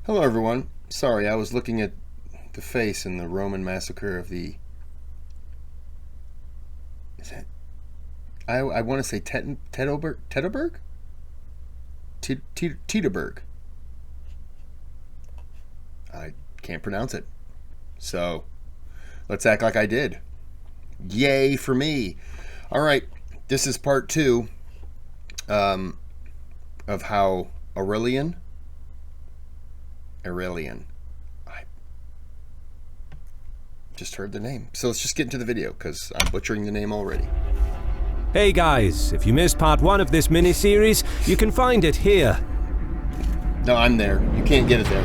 Hello everyone. Sorry, I was looking at the face in the Roman massacre of the... Is that... I want to say Teutoburg? Teutoburg. I can't pronounce it. So, let's act like I did. Yay for me. Alright, this is part 2 of how Aurelian, I just heard the name. So let's just get into the video, because I'm butchering the name already. Hey guys, if you missed part 1 of this mini-series, you can find it here. No, I'm there. You can't get it there.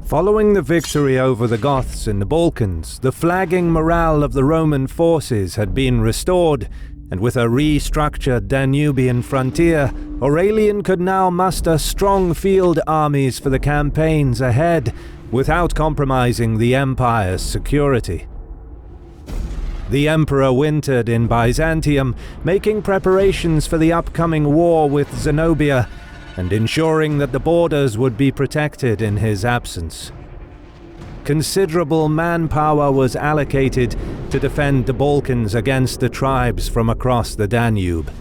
Following the victory over the Goths in the Balkans, the flagging morale of the Roman forces had been restored, and with a restructured Danubian frontier, Aurelian could now muster strong field armies for the campaigns ahead, without compromising the empire's security. The emperor wintered in Byzantium, making preparations for the upcoming war with Zenobia, and ensuring that the borders would be protected in his absence. Considerable manpower was allocated to defend the Balkans against the tribes from across the Danube.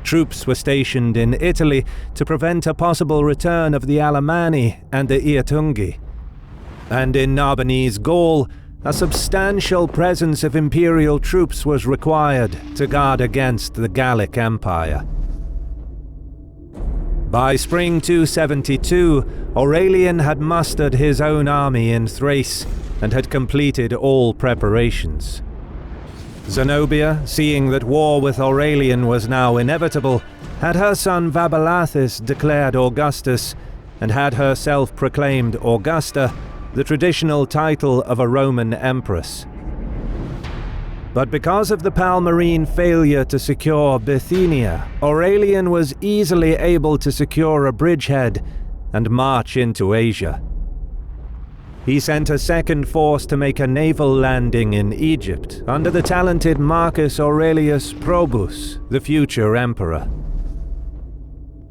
Troops were stationed in Italy to prevent a possible return of the Alemanni and the Irtungi. And in Narbonese Gaul, a substantial presence of imperial troops was required to guard against the Gallic Empire. By spring 272, Aurelian had mustered his own army in Thrace and had completed all preparations. Zenobia, seeing that war with Aurelian was now inevitable, had her son Vaballathus declared Augustus and had herself proclaimed Augusta, the traditional title of a Roman empress. But because of the Palmyrene failure to secure Bithynia, Aurelian was easily able to secure a bridgehead and march into Asia. He sent a second force to make a naval landing in Egypt under the talented Marcus Aurelius Probus, the future emperor.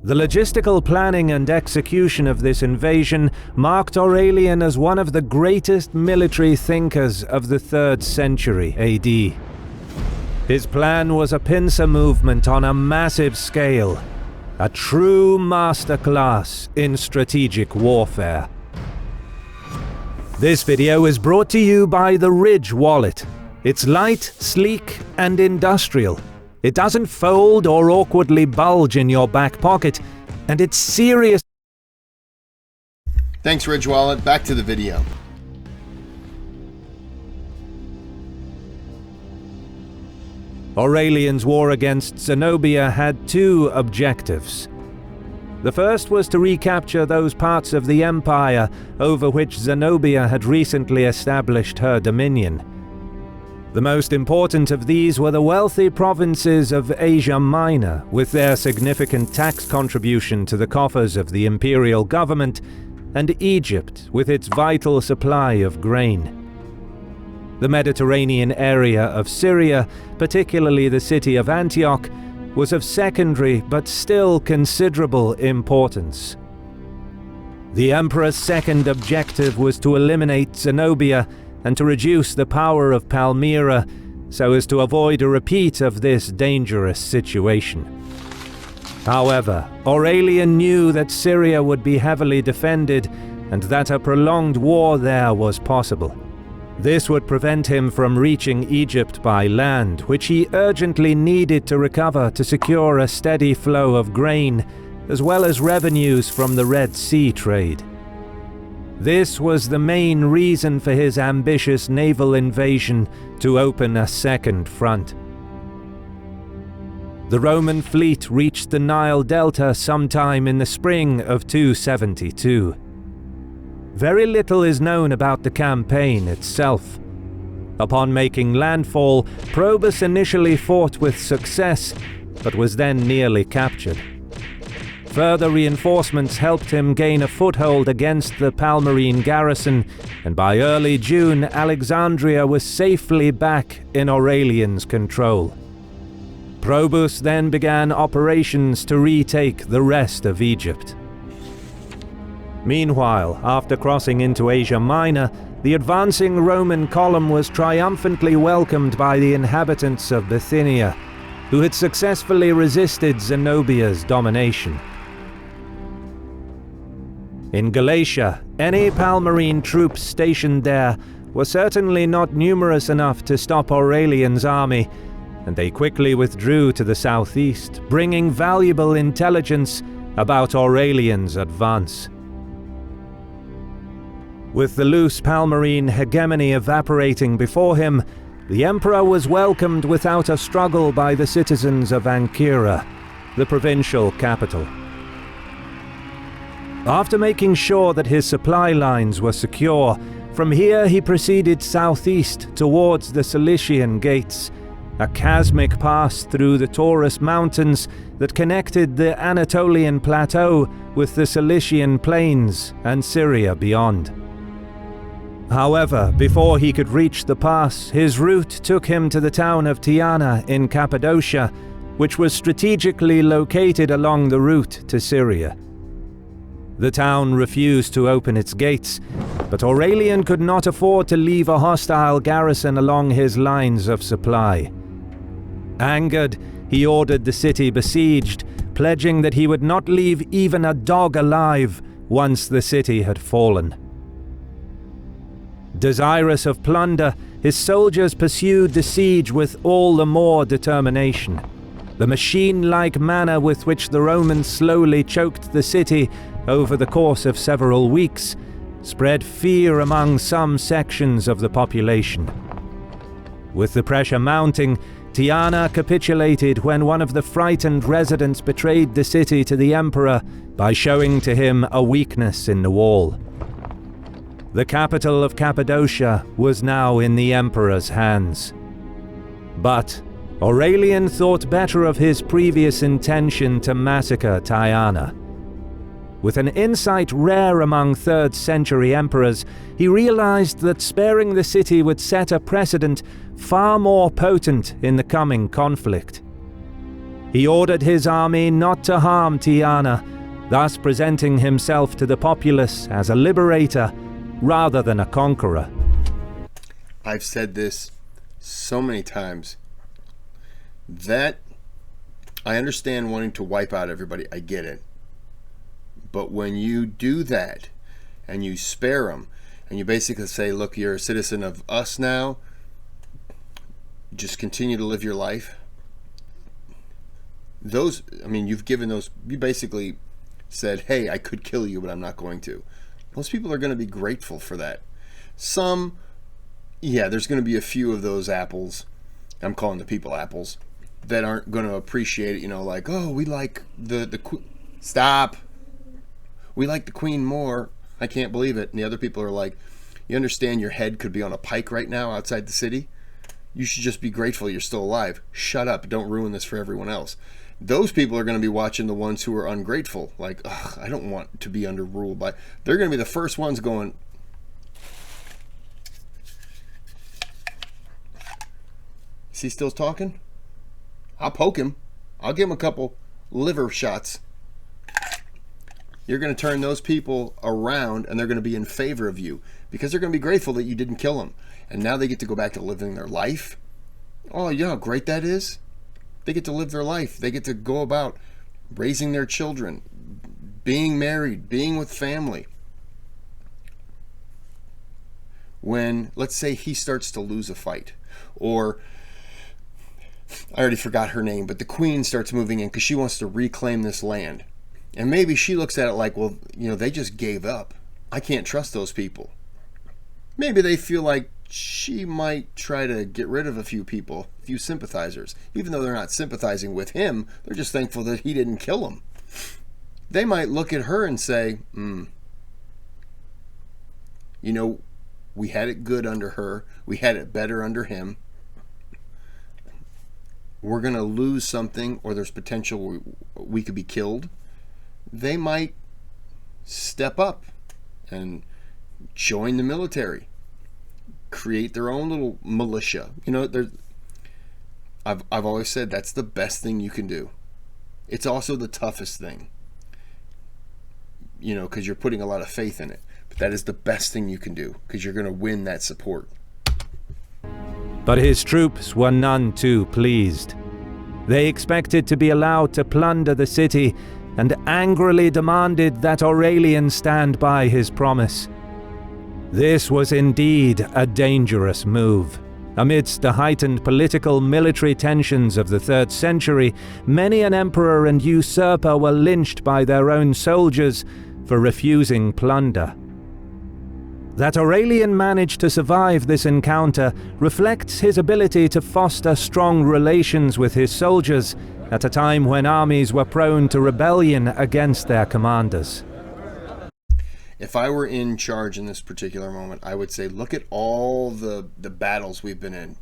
The logistical planning and execution of this invasion marked Aurelian as one of the greatest military thinkers of the 3rd century AD. His plan was a pincer movement on a massive scale, a true masterclass in strategic warfare. This video is brought to you by the Ridge wallet. It's light, sleek, and industrial. It doesn't fold or awkwardly bulge in your back pocket, and it's serious. Thanks, Ridge Wallet. Back to the video. Aurelian's war against Zenobia had 2 objectives. The first was to recapture those parts of the empire over which Zenobia had recently established her dominion. The most important of these were the wealthy provinces of Asia Minor, with their significant tax contribution to the coffers of the imperial government, and Egypt, with its vital supply of grain. The Mediterranean area of Syria, particularly the city of Antioch, was of secondary but still considerable importance. The emperor's second objective was to eliminate Zenobia and to reduce the power of Palmyra so as to avoid a repeat of this dangerous situation. However, Aurelian knew that Syria would be heavily defended and that a prolonged war there was possible. This would prevent him from reaching Egypt by land, which he urgently needed to recover to secure a steady flow of grain, as well as revenues from the Red Sea trade. This was the main reason for his ambitious naval invasion to open a second front. The Roman fleet reached the Nile Delta sometime in the spring of 272. Very little is known about the campaign itself. Upon making landfall, Probus initially fought with success, but was then nearly captured. Further reinforcements helped him gain a foothold against the Palmyrene garrison, and by early June, Alexandria was safely back in Aurelian's control. Probus then began operations to retake the rest of Egypt. Meanwhile, after crossing into Asia Minor, the advancing Roman column was triumphantly welcomed by the inhabitants of Bithynia, who had successfully resisted Zenobia's domination. In Galatia, any Palmyrene troops stationed there were certainly not numerous enough to stop Aurelian's army, and they quickly withdrew to the southeast, bringing valuable intelligence about Aurelian's advance. With the loose Palmyrene hegemony evaporating before him, the emperor was welcomed without a struggle by the citizens of Ancyra, the provincial capital. After making sure that his supply lines were secure, from here he proceeded southeast towards the Cilician Gates, a chasmic pass through the Taurus Mountains that connected the Anatolian Plateau with the Cilician Plains and Syria beyond. However, before he could reach the pass, his route took him to the town of Tyana in Cappadocia, which was strategically located along the route to Syria. The town refused to open its gates, but Aurelian could not afford to leave a hostile garrison along his lines of supply. Angered, he ordered the city besieged, pledging that he would not leave even a dog alive once the city had fallen. Desirous of plunder, his soldiers pursued the siege with all the more determination. The machine-like manner with which the Romans slowly choked the city over the course of several weeks spread fear among some sections of the population. With the pressure mounting, Tyana capitulated when one of the frightened residents betrayed the city to the emperor by showing to him a weakness in the wall. The capital of Cappadocia was now in the emperor's hands. But Aurelian thought better of his previous intention to massacre Tyana. With an insight rare among 3rd century emperors, he realized that sparing the city would set a precedent far more potent in the coming conflict. He ordered his army not to harm Tyana, thus presenting himself to the populace as a liberator rather than a conqueror. I've said this so many times that I understand wanting to wipe out everybody. I get it. But when you do that and you spare them and you basically say, look, you're a citizen of us now, just continue to live your life. You've given those, you basically said, hey, I could kill you, but I'm not going to. Most people are going to be grateful for that. Some, there's going to be a few of those apples, I'm calling the people apples, that aren't going to appreciate it, like, oh, we like the stop. We like the queen more. I can't believe it. And the other people are like, you understand your head could be on a pike right now outside the city? You should just be grateful you're still alive. Shut up. Don't ruin this for everyone else. Those people are going to be watching the ones who are ungrateful. Like, ugh, I don't want to be under rule by... They're going to be the first ones going... Is he still talking? I'll poke him. I'll give him a couple liver shots. You're going to turn those people around and they're going to be in favor of you because they're going to be grateful that you didn't kill them. And now they get to go back to living their life. Oh, you know how great that is? They get to live their life. They get to go about raising their children, being married, being with family. When, let's say, he starts to lose a fight, or I already forgot her name, but the queen starts moving in because she wants to reclaim this land. And maybe she looks at it like, well, they just gave up. I can't trust those people. Maybe they feel like she might try to get rid of a few people, a few sympathizers. Even though they're not sympathizing with him, they're just thankful that he didn't kill them. They might look at her and say, we had it good under her. We had it better under him. We're going to lose something, or there's potential we could be killed. They might step up and join the military, create their own little militia. I've always said that's the best thing you can do. It's also the toughest thing, you know, because you're putting a lot of faith in it. But that is the best thing you can do, because you're going to win that support. But his troops were none too pleased. They expected to be allowed to plunder the city and angrily demanded that Aurelian stand by his promise. This was indeed a dangerous move. Amidst the heightened political military tensions of the 3rd century, many an emperor and usurper were lynched by their own soldiers for refusing plunder. That Aurelian managed to survive this encounter reflects his ability to foster strong relations with his soldiers at a time when armies were prone to rebellion against their commanders. If I were in charge in this particular moment, I would say, look at all the battles we've been in,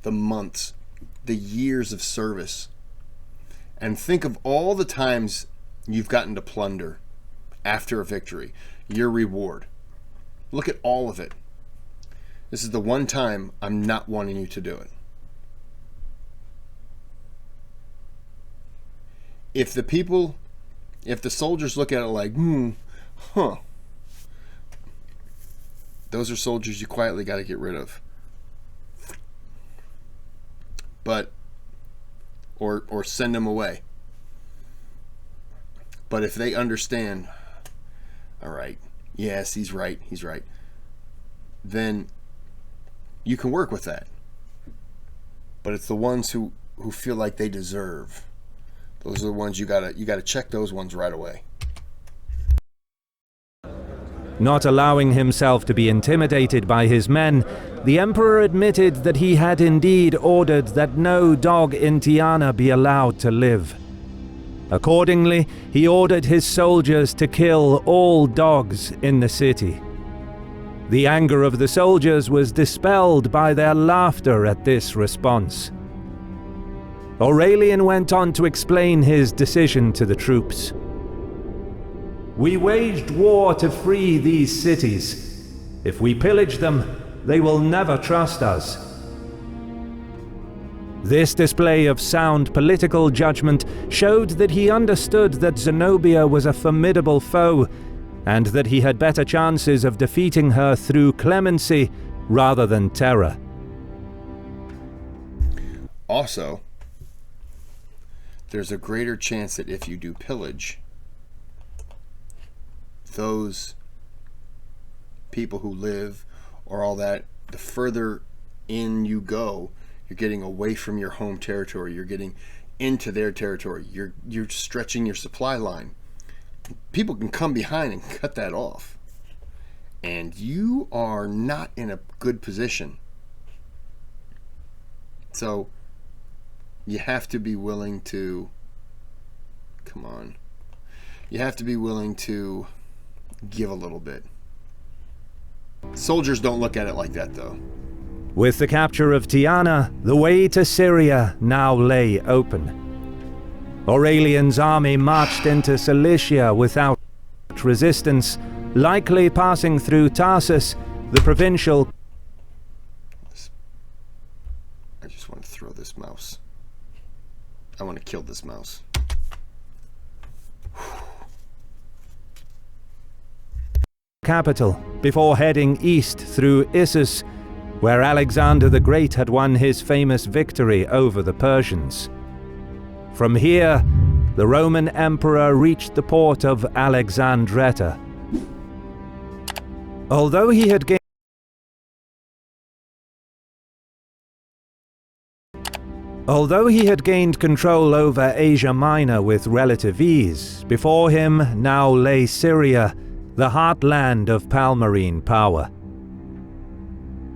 the months, the years of service, and think of all the times you've gotten to plunder after a victory, your reward. Look at all of it. This is the one time I'm not wanting you to do it. If the soldiers look at it like, those are soldiers you quietly got to get rid of. But, or send them away. But if they understand, all right, yes, he's right, then you can work with that. But it's the ones who feel like they deserve. Those are the ones you gotta check those ones right away. Not allowing himself to be intimidated by his men, the emperor admitted that he had indeed ordered that no dog in Tyana be allowed to live. Accordingly, he ordered his soldiers to kill all dogs in the city. The anger of the soldiers was dispelled by their laughter at this response. Aurelian went on to explain his decision to the troops. "We waged war to free these cities. If we pillage them, they will never trust us." This display of sound political judgment showed that he understood that Zenobia was a formidable foe, and that he had better chances of defeating her through clemency rather than terror. Also, there's a greater chance that if you do pillage, those people who live or all that, the further in you go, you're getting away from your home territory, you're getting into their territory, you're stretching your supply line. People can come behind and cut that off, and you are not in a good position. So you have to be willing to, you have to be willing to give a little bit. Soldiers don't look at it like that, though. With the capture of Tyana, the way to Syria now lay open. Aurelian's army marched into Cilicia without resistance, likely passing through Tarsus, the provincial... I just want to throw this mouse. I want to kill this mouse. Capital, before heading east through Issus, where Alexander the Great had won his famous victory over the Persians. From here, the Roman emperor reached the port of Alexandretta. Although he had gained control over Asia Minor with relative ease, before him now lay Syria, the heartland of Palmyrene power.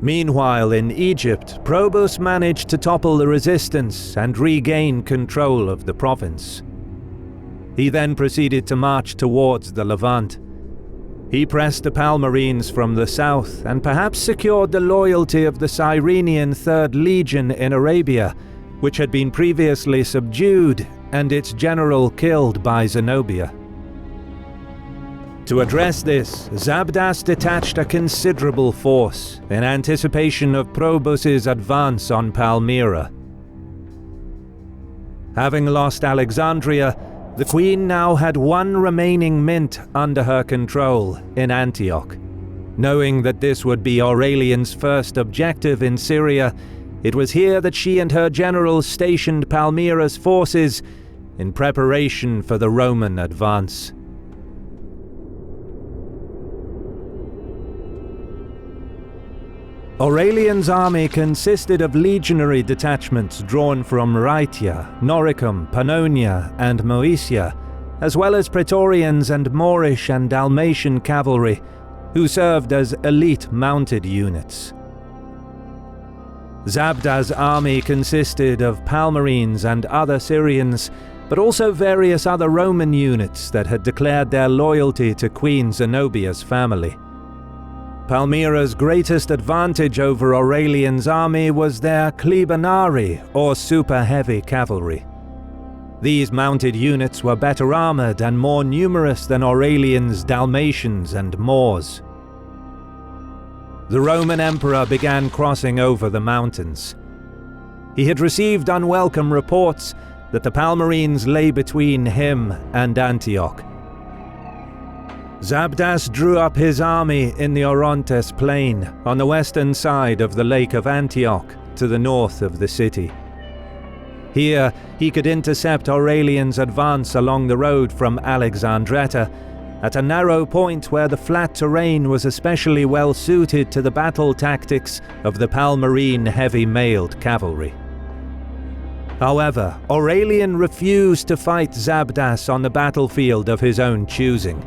Meanwhile, in Egypt, Probus managed to topple the resistance and regain control of the province. He then proceeded to march towards the Levant. He pressed the Palmyrenes from the south and perhaps secured the loyalty of the Cyrenian 3rd Legion in Arabia, which had been previously subdued and its general killed by Zenobia. To address this, Zabdas detached a considerable force in anticipation of Probus's advance on Palmyra. Having lost Alexandria, the queen now had one remaining mint under her control in Antioch. Knowing that this would be Aurelian's first objective in Syria, it was here that she and her generals stationed Palmyra's forces in preparation for the Roman advance. Aurelian's army consisted of legionary detachments drawn from Rhaetia, Noricum, Pannonia, and Moesia, as well as Praetorians and Moorish and Dalmatian cavalry, who served as elite mounted units. Zabda's army consisted of Palmyrines and other Syrians, but also various other Roman units that had declared their loyalty to Queen Zenobia's family. Palmyra's greatest advantage over Aurelian's army was their Klebanari, or super-heavy cavalry. These mounted units were better armored and more numerous than Aurelian's Dalmatians and Moors. The Roman emperor began crossing over the mountains. He had received unwelcome reports that the Palmyrines lay between him and Antioch. Zabdas drew up his army in the Orontes plain on the western side of the Lake of Antioch to the north of the city. Here he could intercept Aurelian's advance along the road from Alexandretta at a narrow point where the flat terrain was especially well suited to the battle tactics of the Palmyrene heavy-mailed cavalry. However, Aurelian refused to fight Zabdas on the battlefield of his own choosing.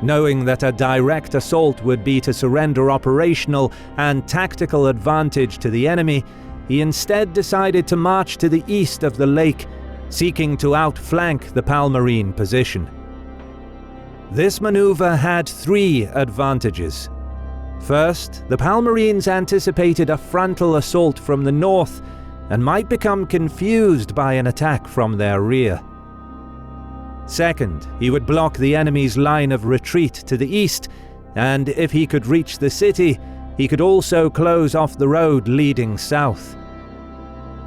Knowing that a direct assault would be to surrender operational and tactical advantage to the enemy, he instead decided to march to the east of the lake, seeking to outflank the Palmyrene position. This maneuver had three advantages. First, the Palmyrines anticipated a frontal assault from the north and might become confused by an attack from their rear. Second, he would block the enemy's line of retreat to the east, and if he could reach the city, he could also close off the road leading south.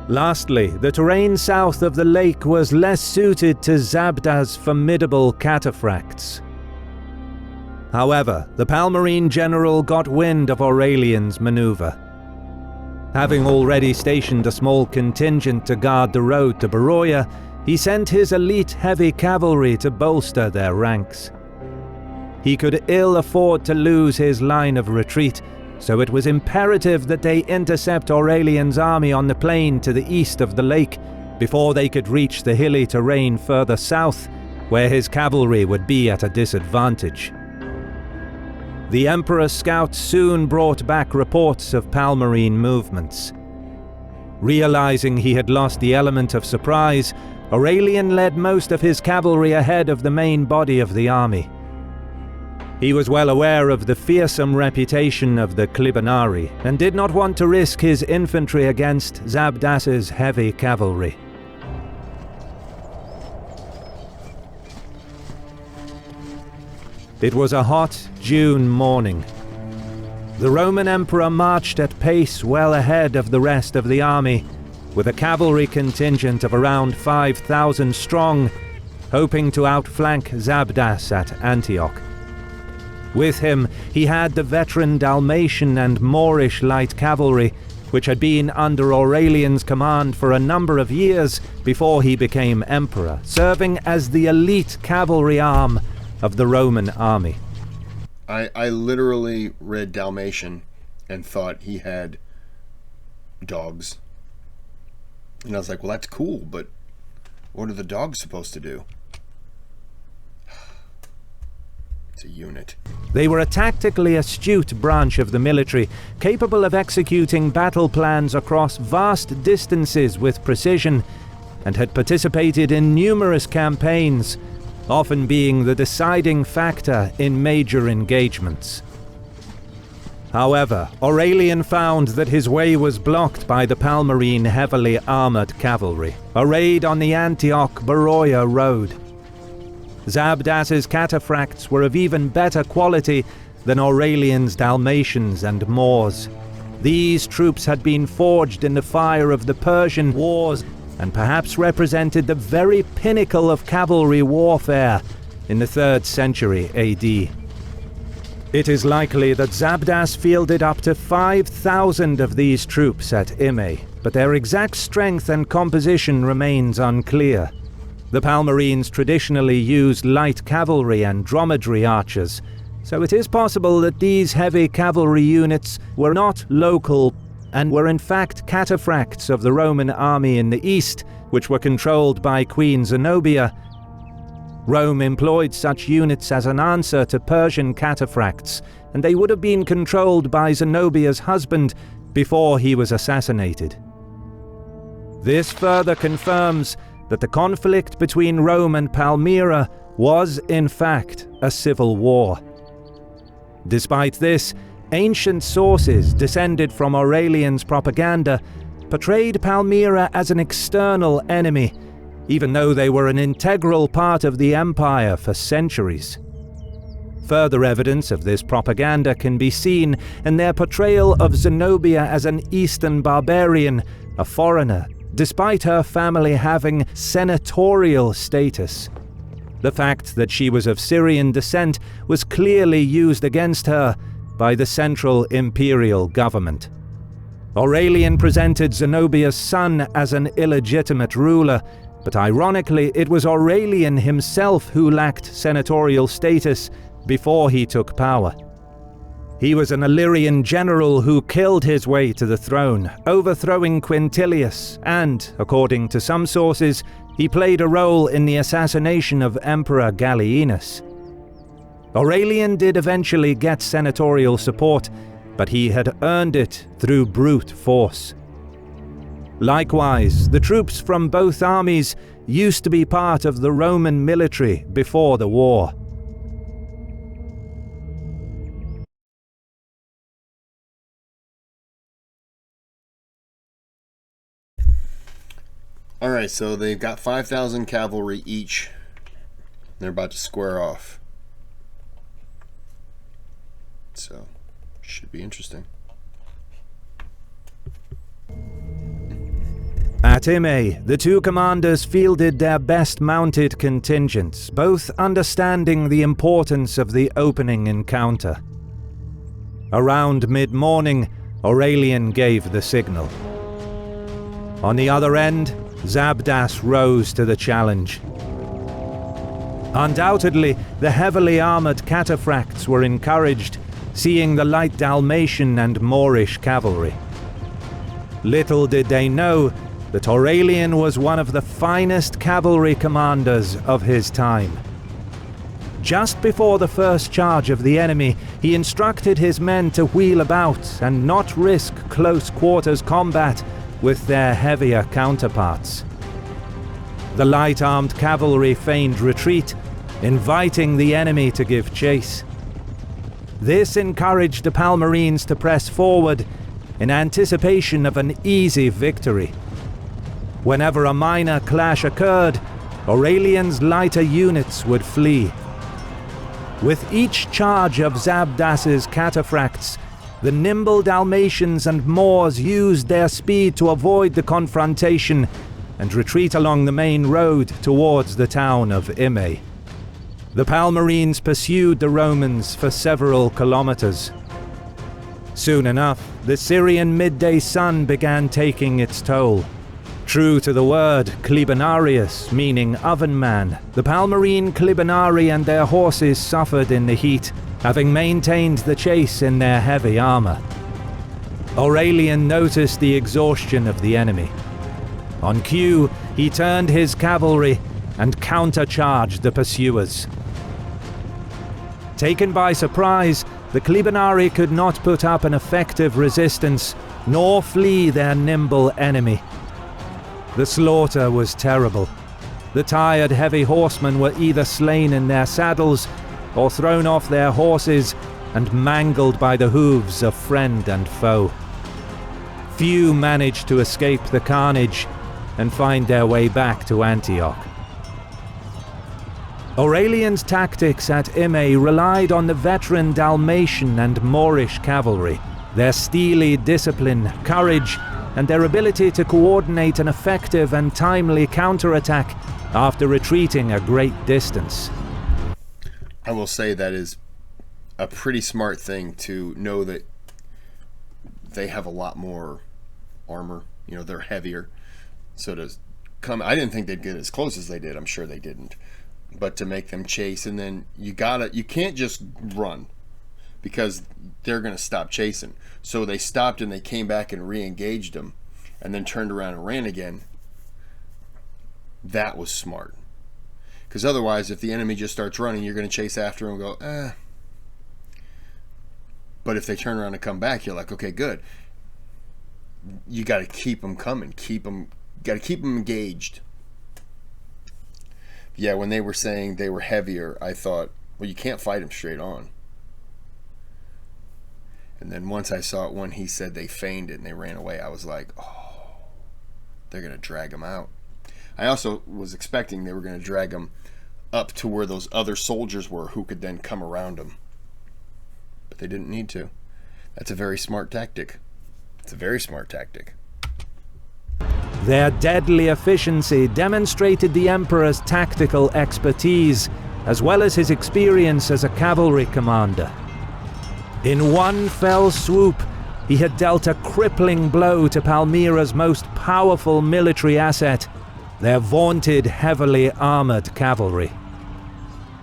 Lastly, the terrain south of the lake was less suited to Zabda's formidable cataphracts. However, the Palmyrene general got wind of Aurelian's maneuver. Having already stationed a small contingent to guard the road to Beroia, he sent his elite heavy cavalry to bolster their ranks. He could ill afford to lose his line of retreat, so it was imperative that they intercept Aurelian's army on the plain to the east of the lake before they could reach the hilly terrain further south, where his cavalry would be at a disadvantage. The Emperor's scouts soon brought back reports of Palmyrene movements. Realizing he had lost the element of surprise, Aurelian led most of his cavalry ahead of the main body of the army. He was well aware of the fearsome reputation of the Klebanari and did not want to risk his infantry against Zabdas's heavy cavalry. It was a hot June morning. The Roman Emperor marched at pace well ahead of the rest of the army, with a cavalry contingent of around 5,000 strong, hoping to outflank Zabdas at Antioch. With him, he had the veteran Dalmatian and Moorish light cavalry, which had been under Aurelian's command for a number of years before he became emperor, serving as the elite cavalry arm of the Roman army. I literally read Dalmatian and thought he had dogs. And I was like, well, that's cool, but what are the dogs supposed to do? It's a unit. They were a tactically astute branch of the military, capable of executing battle plans across vast distances with precision, and had participated in numerous campaigns, often being the deciding factor in major engagements. However, Aurelian found that his way was blocked by the Palmyrene heavily armored cavalry, arrayed on the Antioch-Beroia road. Zabdas's cataphracts were of even better quality than Aurelian's Dalmatians and Moors. These troops had been forged in the fire of the Persian wars and perhaps represented the very pinnacle of cavalry warfare in the 3rd century AD. It is likely that Zabdas fielded up to 5,000 of these troops at Immae, but their exact strength and composition remains unclear. The Palmyrines traditionally used light cavalry and dromedary archers, so it is possible that these heavy cavalry units were not local and were in fact cataphracts of the Roman army in the east, which were controlled by Queen Zenobia. Rome employed such units as an answer to Persian cataphracts, and they would have been controlled by Zenobia's husband before he was assassinated. This further confirms that the conflict between Rome and Palmyra was, in fact, a civil war. Despite this, ancient sources descended from Aurelian's propaganda portrayed Palmyra as an external enemy, even though they were an integral part of the empire for centuries. Further evidence of this propaganda can be seen in their portrayal of Zenobia as an Eastern barbarian, a foreigner, despite her family having senatorial status. The fact that she was of Syrian descent was clearly used against her by the central imperial government. Aurelian presented Zenobia's son as an illegitimate ruler, but ironically it was Aurelian himself who lacked senatorial status before he took power. He was an Illyrian general who killed his way to the throne, overthrowing Quintilius, and, according to some sources, he played a role in the assassination of Emperor Gallienus. Aurelian did eventually get senatorial support, but he had earned it through brute force. Likewise, the troops from both armies used to be part of the Roman military before the war. Alright, so they've got 5,000 cavalry each. They're about to square off. So, should be interesting. At Immae, the two commanders fielded their best mounted contingents, both understanding the importance of the opening encounter. Around mid-morning, Aurelian gave the signal. On the other end, Zabdas rose to the challenge. Undoubtedly, the heavily armored cataphracts were encouraged, seeing the light Dalmatian and Moorish cavalry. Little did they know that Aurelian was one of the finest cavalry commanders of his time. Just before the first charge of the enemy, he instructed his men to wheel about and not risk close quarters combat with their heavier counterparts. The light-armed cavalry feigned retreat, inviting the enemy to give chase. This encouraged the Palmyrines to press forward in anticipation of an easy victory. Whenever a minor clash occurred, Aurelian's lighter units would flee. With each charge of Zabdas's cataphracts, the nimble Dalmatians and Moors used their speed to avoid the confrontation and retreat along the main road towards the town of Immae. The Palmyrines pursued the Romans for several kilometers. Soon enough, the Syrian midday sun began taking its toll. True to the word Clibonarius, meaning oven man, the Palmyrine Clibonari and their horses suffered in the heat, having maintained the chase in their heavy armor. Aurelian noticed the exhaustion of the enemy. On cue, he turned his cavalry and countercharged the pursuers. Taken by surprise, the Clibonari could not put up an effective resistance, nor flee their nimble enemy. The slaughter was terrible. The tired heavy horsemen were either slain in their saddles or thrown off their horses and mangled by the hooves of friend and foe. Few managed to escape the carnage and find their way back to Antioch. Aurelian's tactics at Immae relied on the veteran Dalmatian and Moorish cavalry, their steely discipline, courage, and their ability to coordinate an effective and timely counterattack after retreating a great distance. I will say that is a pretty smart thing to know that they have a lot more armor. You know, they're heavier. So to come, I didn't think they'd get as close as they did. I'm sure they didn't. But to make them chase, and then you can't just run, because they're going to stop chasing. So they stopped and they came back and re-engaged them, and then turned around and ran again. That was smart. Because otherwise, if the enemy just starts running, you're going to chase after them and go, eh. But if they turn around and come back, you're like, okay, good. You got to keep them coming. Got to keep them engaged. Yeah, when they were saying they were heavier, I thought, well, you can't fight them straight on. And then once I saw it when he said they feigned it and they ran away, I was like, oh, they're going to drag them out. I also was expecting they were going to drag them up to where those other soldiers were who could then come around them. But they didn't need to. That's a very smart tactic. It's a very smart tactic. Their deadly efficiency demonstrated the Emperor's tactical expertise, as well as his experience as a cavalry commander. In one fell swoop, he had dealt a crippling blow to Palmyra's most powerful military asset, their vaunted heavily armored cavalry.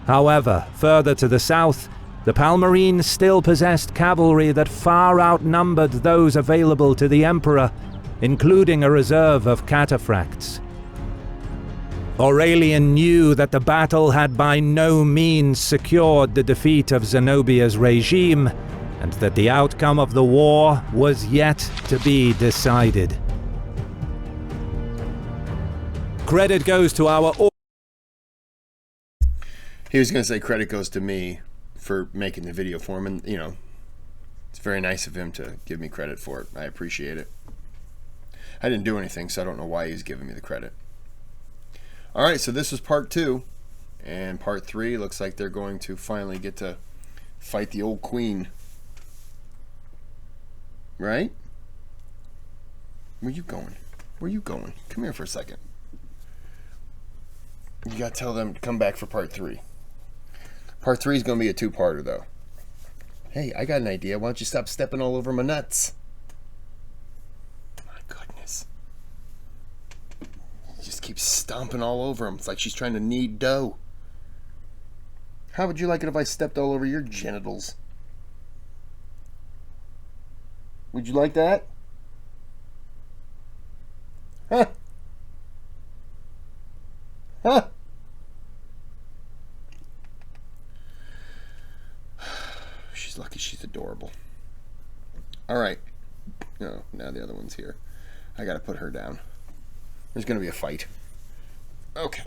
However, further to the south, the Palmyrines still possessed cavalry that far outnumbered those available to the Emperor, including a reserve of cataphracts. Aurelian knew that the battle had by no means secured the defeat of Zenobia's regime, and that the outcome of the war was yet to be decided. Credit goes to our... He was going to say credit goes to me for making the video for him, and, you know, it's very nice of him to give me credit for it. I appreciate it. I didn't do anything, so I don't know why he's giving me the credit. All right, so this was part 2, and part 3 looks like they're going to finally get to fight the old queen. Right? Where you going? Where you going? Come here for a second. You gotta tell them to come back for part 3. Part 3 is gonna be a 2-parter, though. Hey, I got an idea. Why don't you stop stepping all over my nuts? My goodness. She just keeps stomping all over them. It's like she's trying to knead dough. How would you like it if I stepped all over your genitals? Would you like that? Huh? Huh? She's lucky she's adorable. All right. No, now the other one's here. I gotta put her down. There's gonna be a fight. Okay.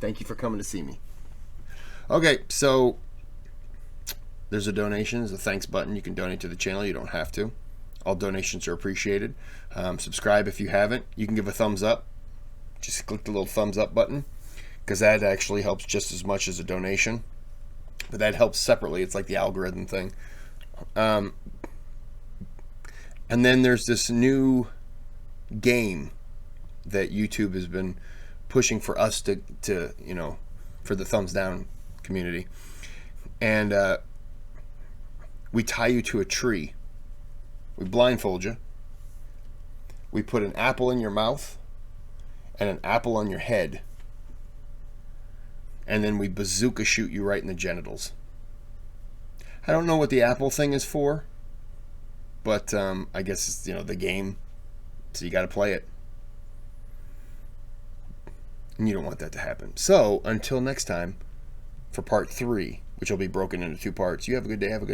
Thank you for coming to see me. Okay, so there's a donation. There's a thanks button. You can donate to the channel. You don't have to. All donations are appreciated. Subscribe if you haven't. You can give a thumbs up. Just click the little thumbs up button, because that actually helps just as much as a donation. But that helps separately. It's like the algorithm thing. And then there's this new game that YouTube has been pushing for us to you know, for the thumbs down community. And we tie you to a tree. We blindfold you. We put an apple in your mouth and an apple on your head. And then we bazooka shoot you right in the genitals. I don't know what the apple thing is for, but I guess it's, you know, the game, so you got to play it. And you don't want that to happen. So until next time, for part 3, which will be broken into 2 parts, you have a good day, have a good night.